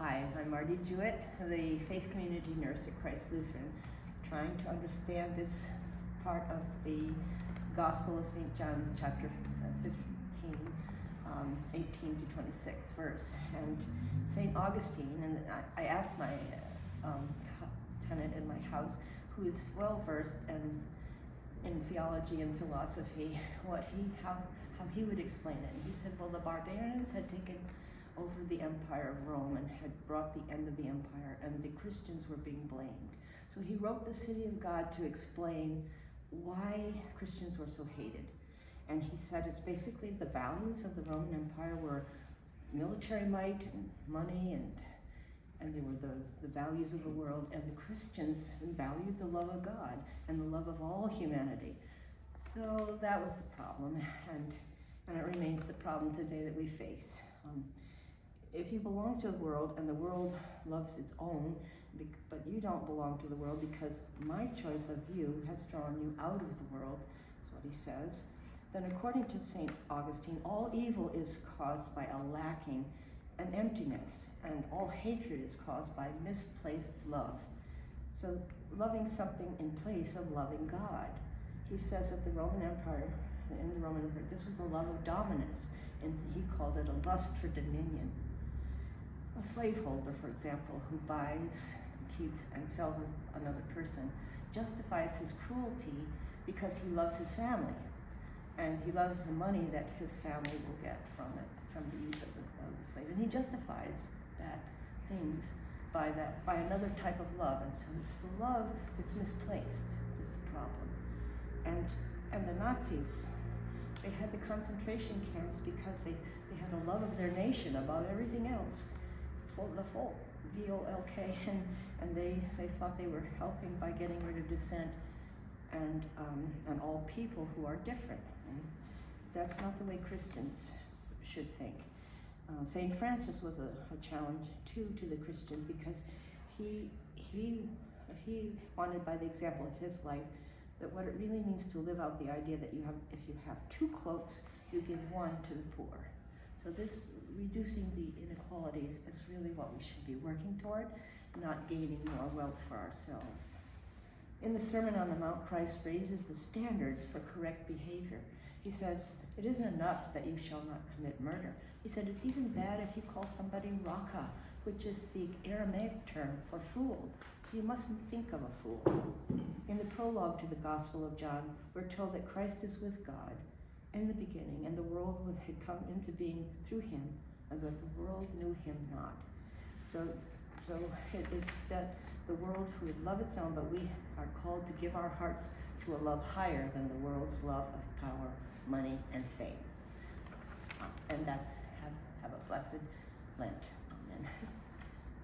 Hi, I'm Marty Jewett, the faith community nurse at Christ Lutheran, trying to understand this part of the Gospel of St. John, chapter 15, 18 to 26 verse. And St. Augustine, and I asked my tenant in my house, who is well versed in theology and philosophy, how he would explain it. And he said, well, the barbarians had taken over the empire of Rome and had brought the end of the empire, and the Christians were being blamed. So he wrote The City of God to explain why Christians were so hated. And he said it's basically the values of the Roman Empire were military might and money, and they were the values of the world, and the Christians valued the love of God and the love of all humanity. So that was the problem, and it remains the problem today that we face. If you belong to the world and the world loves its own, but you don't belong to the world because my choice of you has drawn you out of the world, is what he says, then according to St. Augustine, all evil is caused by a lacking and emptiness, and all hatred is caused by misplaced love. So loving something in place of loving God. He says that in the Roman Empire, this was a love of dominance, and he called it a lust for dominion. A slaveholder, for example, who buys, keeps, and sells another person, justifies his cruelty because he loves his family, and he loves the money that his family will get from it, from the use of the slave, and he justifies that things by another type of love, and so it's the love that's misplaced is the problem. And the Nazis, they had the concentration camps because they had a love of their nation above everything else. The folk, V-O-L-K, and they thought they were helping by getting rid of dissent and all people who are different. And that's not the way Christians should think. St. Francis was a challenge too to the Christians because he wanted, by the example of his life, that what it really means to live out the idea that if you have 2 cloaks, you give one to the poor. So this reducing the inequalities is really what we should be working toward, not gaining more wealth for ourselves. In the Sermon on the Mount, Christ raises the standards for correct behavior. He says, it isn't enough that you shall not commit murder. He said, it's even bad if you call somebody raka, which is the Aramaic term for fool. So you mustn't think of a fool. In the prologue to the Gospel of John, we're told that Christ is with God in the beginning, and the world had come into being through him, and that the world knew him not. So it's that the world would love its own, but we are called to give our hearts to a love higher than the world's love of power, money, and fame. And that's, have a blessed Lent. Amen.